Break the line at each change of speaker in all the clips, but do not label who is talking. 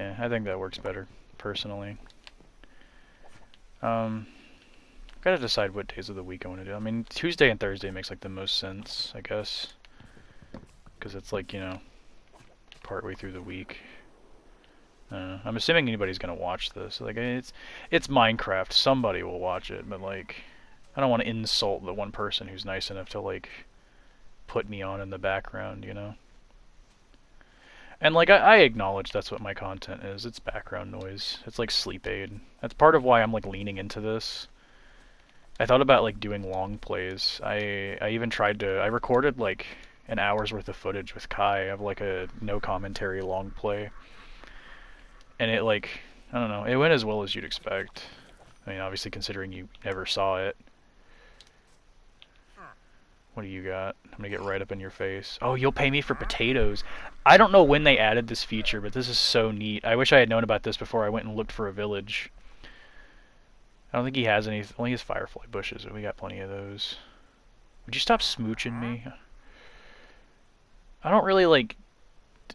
Yeah, I think that works better, personally. Gotta decide what days of the week I want to do. I mean, Tuesday and Thursday makes like the most sense, I guess. Because it's like, you know, partway through the week. I'm assuming anybody's gonna watch this. Like, it's Minecraft. Somebody will watch it, but like, I don't want to insult the one person who's nice enough to like put me on in the background, you know. And like, I acknowledge that's what my content is. It's background noise. It's like sleep aid. That's part of why I'm like leaning into this. I thought about like doing long plays. I even tried to. I recorded like an hour's worth of footage with Kai of like a no commentary long play, and it like, I don't know, it went as well as you'd expect. I mean, obviously considering you never saw it. What do you got? I'm gonna get right up in your face. Oh, you'll pay me for potatoes. I don't know when they added this feature, but this is so neat. I wish I had known about this before I went and looked for a village. I don't think he has any. Only his firefly bushes, but we got plenty of those. Would you stop smooching me? I don't really like.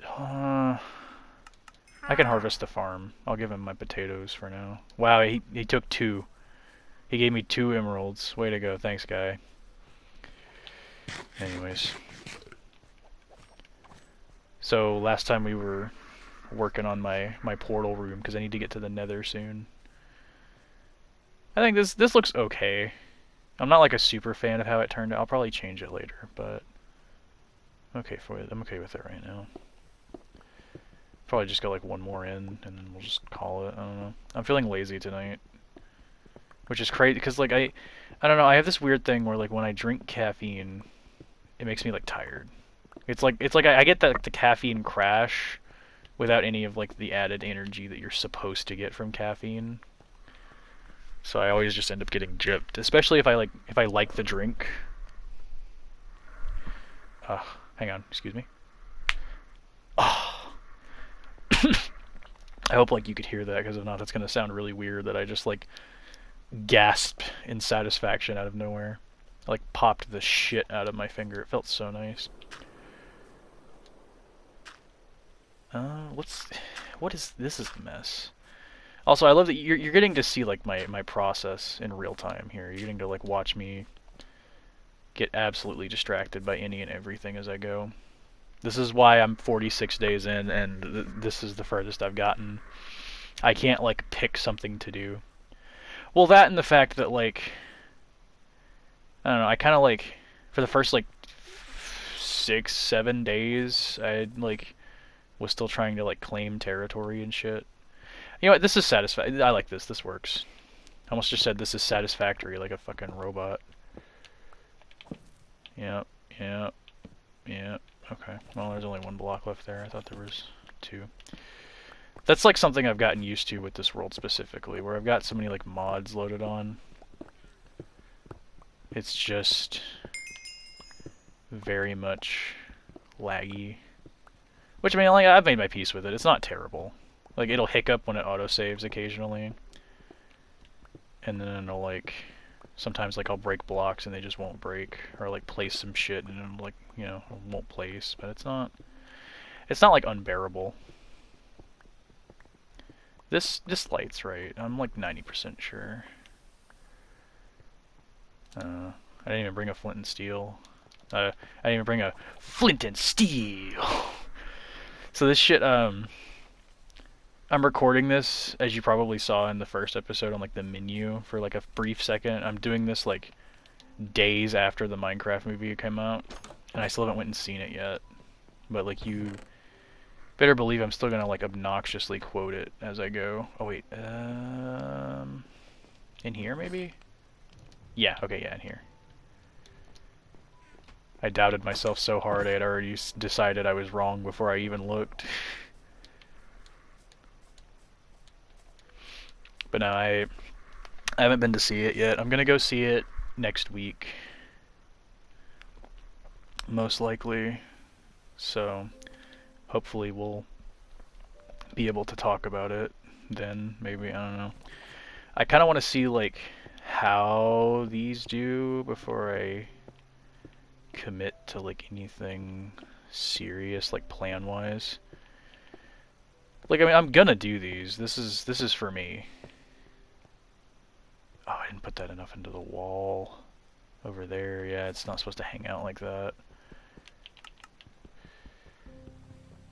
I can harvest the farm. I'll give him my potatoes for now. Wow, he took 2. He gave me 2 emeralds. Way to go. Thanks, guy. Anyways. So, last time we were working on my portal room, because I need to get to the nether soon. I think this looks okay. I'm not like a super fan of how it turned out. I'll probably change it later, but I'm okay with it right now. Probably just go like one more in, and then we'll just call it. I don't know. I'm feeling lazy tonight, which is crazy because like I don't know. I have this weird thing where like when I drink caffeine, it makes me like tired. It's like I get the caffeine crash without any of like the added energy that you're supposed to get from caffeine. So I always just end up getting gypped, especially if I like the drink. Hang on, excuse me. I hope like you could hear that, because if not, it's gonna sound really weird that I just like gasped in satisfaction out of nowhere. I like popped the shit out of my finger. It felt so nice. What is this? Is a mess. Also, I love that you're getting to see like my process in real time here. You're getting to like watch me get absolutely distracted by any and everything as I go. This is why I'm 46 days in, and this is the furthest I've gotten. I can't like pick something to do. Well, that and the fact that like, I don't know, I kind of like, for the first like 6, 7 days, I like was still trying to like claim territory and shit. You know what? This is satisfactory. I like this. This works. I almost just said this is satisfactory, like a fucking robot. Yep, yep, yep. Okay. Well, there's only 1 block left there. I thought there was 2. That's like something I've gotten used to with this world specifically, where I've got so many like mods loaded on. It's just very much laggy. Which, I mean, like, I've made my peace with it. It's not terrible. Like, it'll hiccup when it autosaves occasionally. And then it'll, like, sometimes, like, I'll break blocks and they just won't break. Or, like, place some shit and it'll, like, you know, it won't place. But it's not, like, unbearable. This light's right. I'm, like, 90% sure. I didn't even bring a flint and steel. I didn't even bring a flint and steel! So this shit, I'm recording this, as you probably saw in the first episode, on like the menu for like a brief second. I'm doing this like days after the Minecraft movie came out, and I still haven't went and seen it yet. But like, you better believe I'm still gonna like obnoxiously quote it as I go. Oh wait, in here maybe? Yeah, okay, yeah, in here. I doubted myself so hard I had already decided I was wrong before I even looked. But no, I haven't been to see it yet. I'm gonna go see it next week, most likely. So hopefully we'll be able to talk about it then. Maybe, I don't know. I kind of want to see like how these do before I commit to like anything serious, like plan-wise. Like, I mean, I'm gonna do these. This is for me. Oh, I didn't put that enough into the wall over there. Yeah, it's not supposed to hang out like that.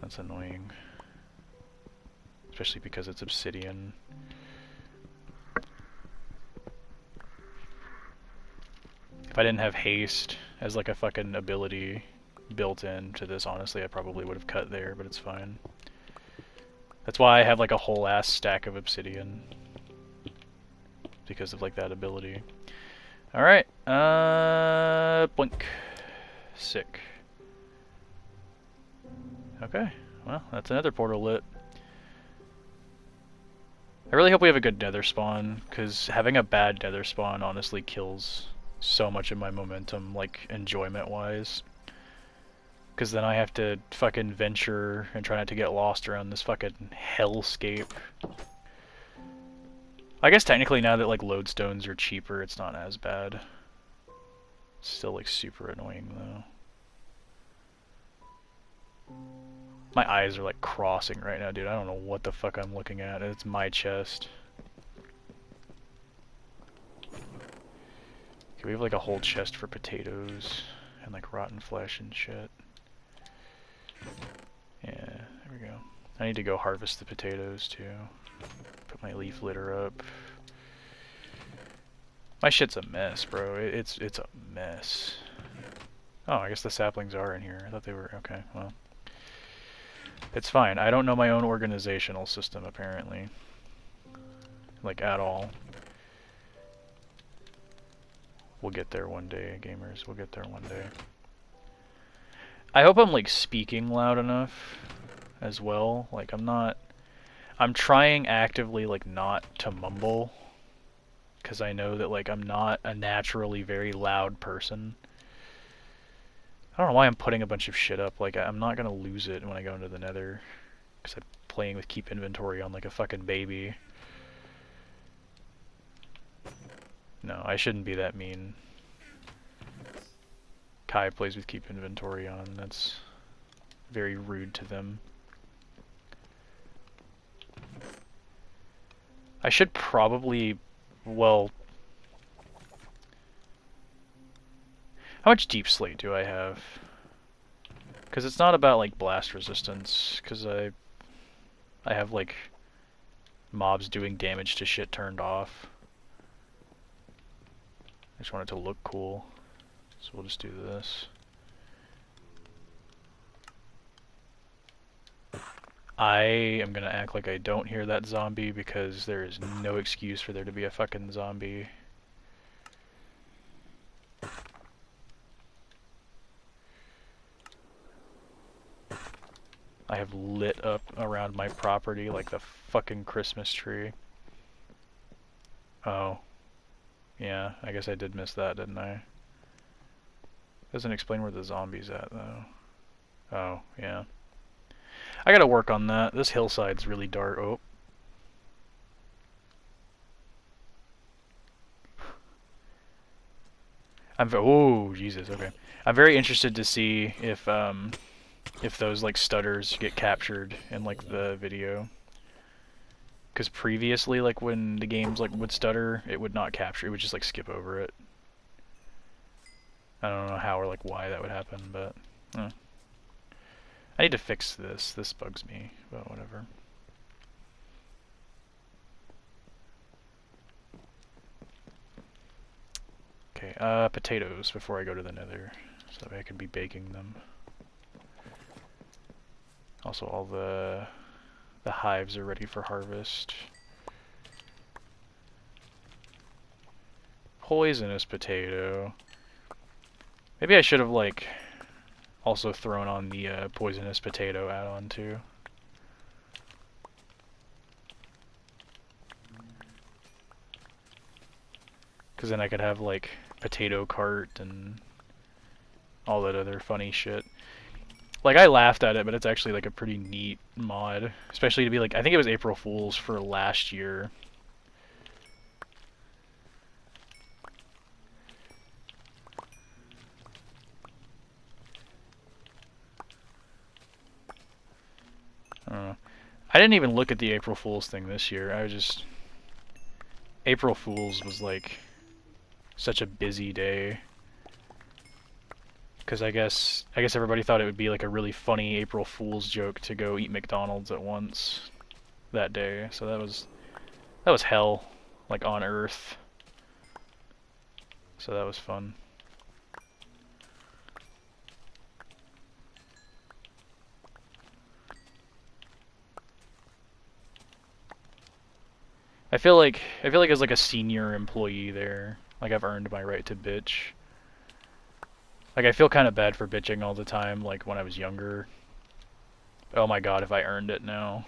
That's annoying. Especially because it's obsidian. If I didn't have haste as like a fucking ability built into this, honestly, I probably would have cut there, but it's fine. That's why I have like a whole ass stack of obsidian. Because of like that ability. Alright, blink. Sick. Okay, well, that's another portal lit. I really hope we have a good nether spawn, because having a bad nether spawn honestly kills so much of my momentum, like, enjoyment-wise. Because then I have to fucking venture and try not to get lost around this fucking hellscape. I guess technically now that, like, lodestones are cheaper, it's not as bad. It's still, like, super annoying, though. My eyes are like crossing right now, dude. I don't know what the fuck I'm looking at. It's my chest. Okay, we have like a whole chest for potatoes and like rotten flesh and shit. Yeah, there we go. I need to go harvest the potatoes too. Put my leaf litter up. My shit's a mess, bro. It's a mess. Oh, I guess the saplings are in here. I thought they were... Okay, well. It's fine. I don't know my own organizational system, apparently. Like, at all. We'll get there one day, gamers. We'll get there one day. I hope I'm, like, speaking loud enough as well. Like, I'm trying actively, like, not to mumble. Because I know that, like, I'm not a naturally very loud person. I don't know why I'm putting a bunch of shit up. Like, I'm not gonna lose it when I go into the nether. Because I'm playing with keep inventory on like a fucking baby. No, I shouldn't be that mean. Kai plays with keep inventory on. That's very rude to them. I should probably... Well... How much deep slate do I have? Because it's not about, like, blast resistance, because I have, like, mobs doing damage to shit turned off. I just want it to look cool, so we'll just do this. I am gonna act like I don't hear that zombie, because there is no excuse for there to be a fucking zombie. I have lit up around my property like the fucking Christmas tree. Oh. Yeah, I guess I did miss that, didn't I? Doesn't explain where the zombie's at, though. Oh, yeah. I gotta work on that. This hillside's really dark. Oh. Oh, Jesus, okay. I'm very interested to see if those, like, stutters get captured in, like, the video. Because previously, like, when the games, like, would stutter, it would not capture, it would just, like, skip over it. I don't know how or, like, why that would happen, but... I need to fix this. This bugs me, but whatever. Okay, potatoes before I go to the nether, so that I can be baking them. Also, all the hives are ready for harvest. Poisonous potato. Maybe I should have, like, also thrown on the poisonous potato add-on too. Because then I could have, like, potato cart and all that other funny shit. Like, I laughed at it, but it's actually, like, a pretty neat mod. Especially to be, like, I think it was April Fool's for last year. I don't know. I didn't even look at the April Fool's thing this year. April Fool's was like such a busy day. Because I guess everybody thought it would be like a really funny April Fool's joke to go eat McDonald's at once that day. So that was hell, like on Earth. So that was fun. I feel like as like a senior employee there, like I've earned my right to bitch. Like I feel kind of bad for bitching all the time, like when I was younger. Oh my god, if I earned it now.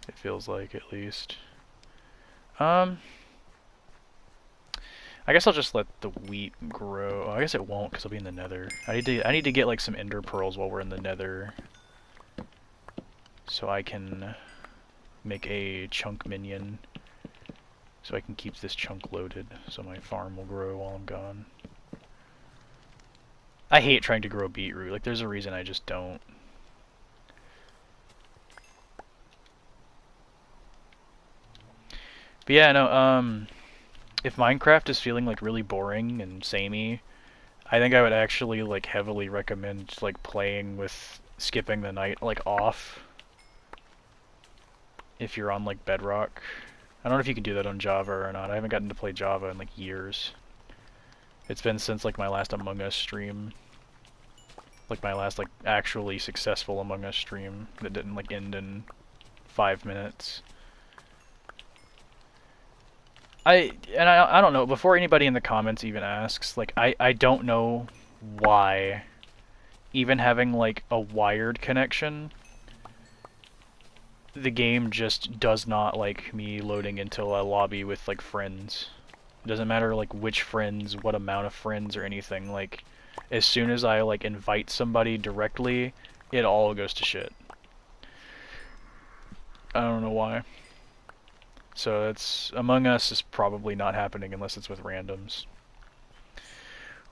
It feels like, at least. I guess I'll just let the wheat grow. Oh, I guess it won't, because I'll be in the nether. I need to get like some ender pearls while we're in the nether, so I can make a chunk minion, so I can keep this chunk loaded, so my farm will grow while I'm gone. I hate trying to grow beetroot. Like, there's a reason I just don't. But yeah, no, if Minecraft is feeling like really boring and samey, I think I would actually like heavily recommend like playing with skipping the night like off. If you're on like Bedrock. I don't know if you can do that on Java or not. I haven't gotten to play Java in like years. It's been since like my last Among Us stream. Like my last like actually successful Among Us stream that didn't like end in 5 minutes. I don't know, before anybody in the comments even asks, like I don't know why even having like a wired connection, the game just does not like me loading into a lobby with like friends. It doesn't matter like which friends, what amount of friends or anything, like as soon as I like invite somebody directly, it all goes to shit. I don't know why. So it's Among Us is probably not happening unless it's with randoms.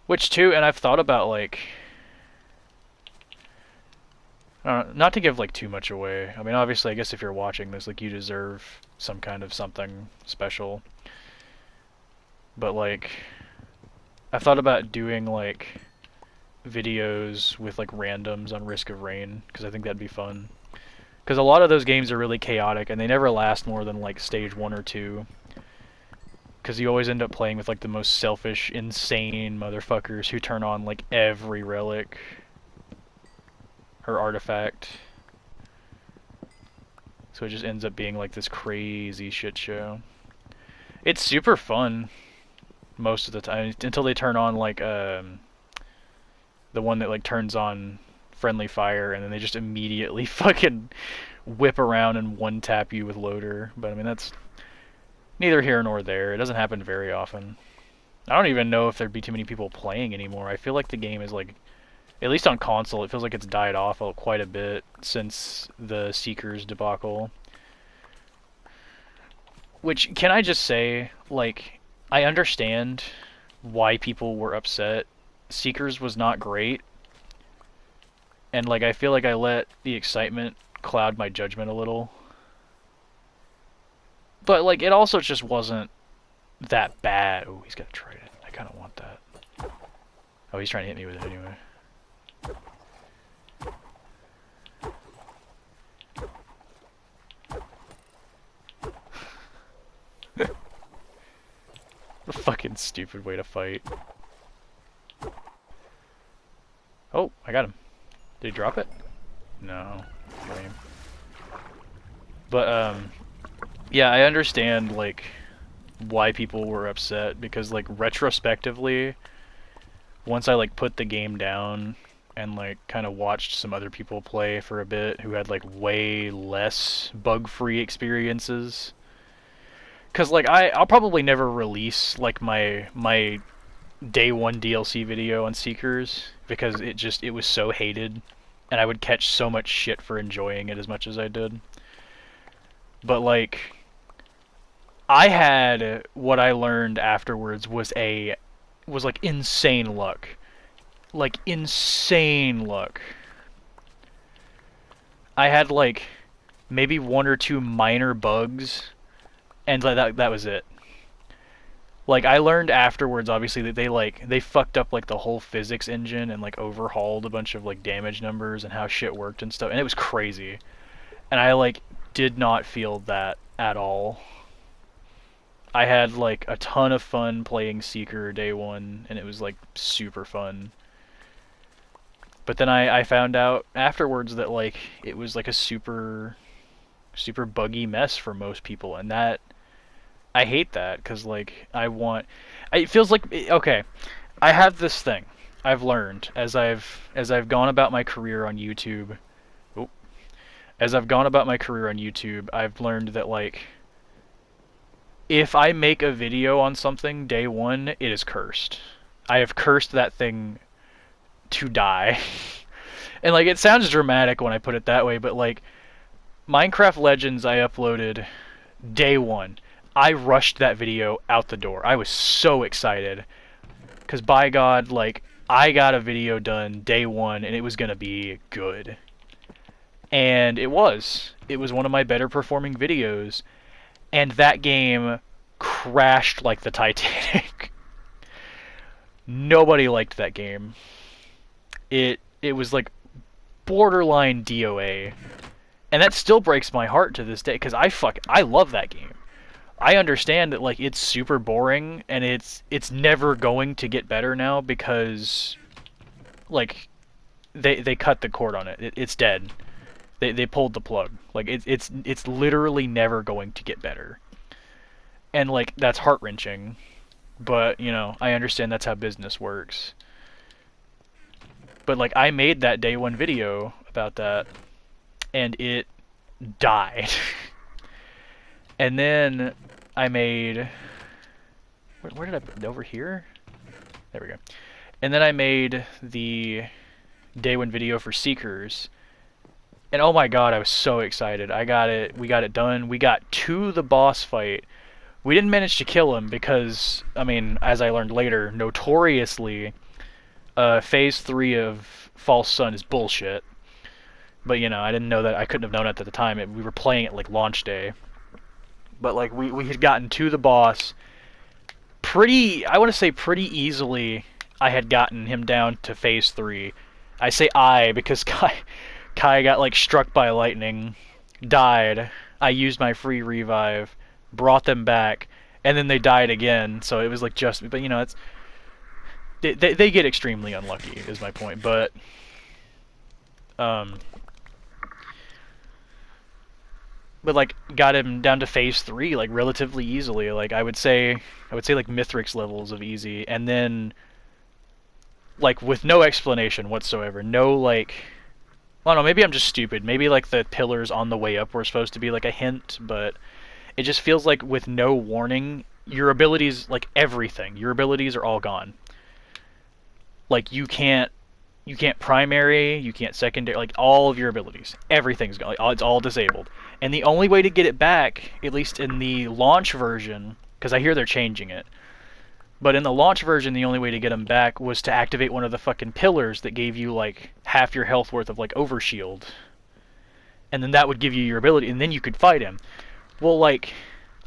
Which too, and I've thought about like, not to give like too much away. I mean, obviously, I guess if you're watching this, like you deserve some kind of something special. But like, I've thought about doing like videos with like randoms on Risk of Rain, because I think that'd be fun. Because a lot of those games are really chaotic, and they never last more than like stage 1 or 2. Because you always end up playing with like the most selfish, insane motherfuckers who turn on like every relic or artifact. So it just ends up being like this crazy shit show. It's super fun most of the time, until they turn on like the one that like turns on friendly fire, and then they just immediately fucking whip around and one-tap you with loader. But I mean, that's neither here nor there. It doesn't happen very often. I don't even know if there'd be too many people playing anymore. I feel like the game is like, at least on console, it feels like it's died off quite a bit since the Seekers debacle. Which, can I just say, like, I understand why people were upset. Seekers was not great. And like I feel like I let the excitement cloud my judgment a little. But like it also just wasn't that bad. Oh, he's got a trident. I kind of want that. Oh, he's trying to hit me with it anyway. A fucking stupid way to fight. Oh, I got him. Did he drop it? No. Lame. But, yeah, I understand, like, why people were upset, because, like, retrospectively, once I, like, put the game down and, like, kind of watched some other people play for a bit who had, like, way less bug-free experiences, because, like, I'll probably never release, like, my day 1 DLC video on Seekers, because it was so hated, and I would catch so much shit for enjoying it as much as I did. But like, I had, what I learned afterwards was like insane luck. Like insane luck. I had like maybe one or two minor bugs, and that was it. Like I learned afterwards, obviously, that they fucked up like the whole physics engine and like overhauled a bunch of like damage numbers and how shit worked and stuff, and it was crazy. And I like did not feel that at all. I had like a ton of fun playing Seeker day one, and it was like super fun. But then I found out afterwards that like it was like a super buggy mess for most people, and that I hate that because like it feels like okay, I have this thing I've learned as I've gone about my career on YouTube. Oh, as I've gone about my career on YouTube, I've learned that like if I make a video on something day one, it is cursed. I have cursed that thing to die. And like it sounds dramatic when I put it that way, but like Minecraft Legends I uploaded day one. I rushed that video out the door. I was so excited. Cause by God, like I got a video done day one and it was gonna be good. And it was. It was one of my better performing videos. And that game crashed like the Titanic. Nobody liked that game. It was like borderline DOA. And that still breaks my heart to this day because I love that game. I understand that like it's super boring and it's never going to get better now because like they cut the cord on it. It's dead. They pulled the plug. Like it's literally never going to get better. And like that's heart-wrenching. But, you know, I understand that's how business works. But like I made that day one video about that and it died. And then I made where did I put it? Over here? There we go. And then I made the day one video for Seekers. And oh my god, I was so excited. We got it done. We got to the boss fight. We didn't manage to kill him because, I mean, as I learned later, notoriously, Phase 3 of False Sun is bullshit. But, you know, I didn't know that. I couldn't have known it at the time. We were playing it like launch day. But, like, we had gotten to the boss I want to say pretty easily. I had gotten him down to Phase 3. I say I because Kai got, like, struck by lightning, died. I used my free revive, brought them back, and then they died again. So it was like but you know, it's they get extremely unlucky is my point. But like got him down to Phase 3 like relatively easily. Like I would say like Mithrix levels of easy, and then like with no explanation whatsoever. No like, I don't know, maybe I'm just stupid. Maybe like the pillars on the way up were supposed to be like a hint, but it just feels like with no warning, your abilities, like everything, your abilities are all gone. Like you can't primary, you can't secondary, like all of your abilities, everything's gone. Like, it's all disabled. And the only way to get it back, at least in the launch version, because I hear they're changing it, but in the launch version, the only way to get them back was to activate one of the fucking pillars that gave you like half your health worth of like overshield. And then that would give you your ability, and then you could fight him. Well, like,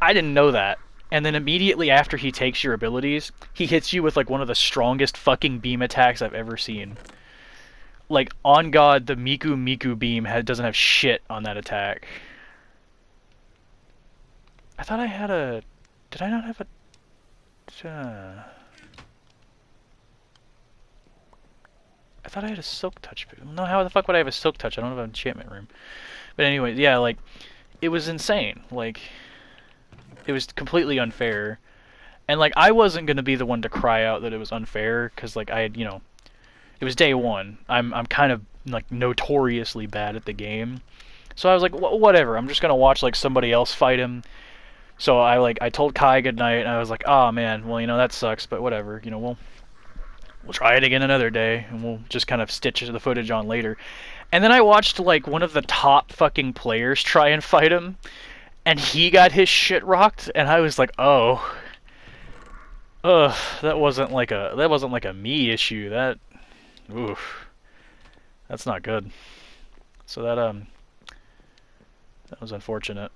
I didn't know that. And then immediately after he takes your abilities, he hits you with like one of the strongest fucking beam attacks I've ever seen. Like, on God, the Miku beam doesn't have shit on that attack. I thought I had a... Did I not have a... I thought I had a Silk Touch. No, how the fuck would I have a Silk Touch? I don't have an enchantment room. But anyway, yeah, like, it was insane. Like, it was completely unfair. And, like, I wasn't going to be the one to cry out that it was unfair, because, like, I had, you know... It was day one. I'm kind of, like, notoriously bad at the game. So I was like, whatever, I'm just going to watch, like, somebody else fight him. So I told Kai goodnight, and I was like, oh man, well, you know, that sucks, but whatever, you know, we'll try it again another day, and we'll just kind of stitch the footage on later. And then I watched, like, one of the top fucking players try and fight him, and he got his shit rocked, and I was like, oh. Ugh, that wasn't like a me issue, oof. That's not good. So that, That was unfortunate.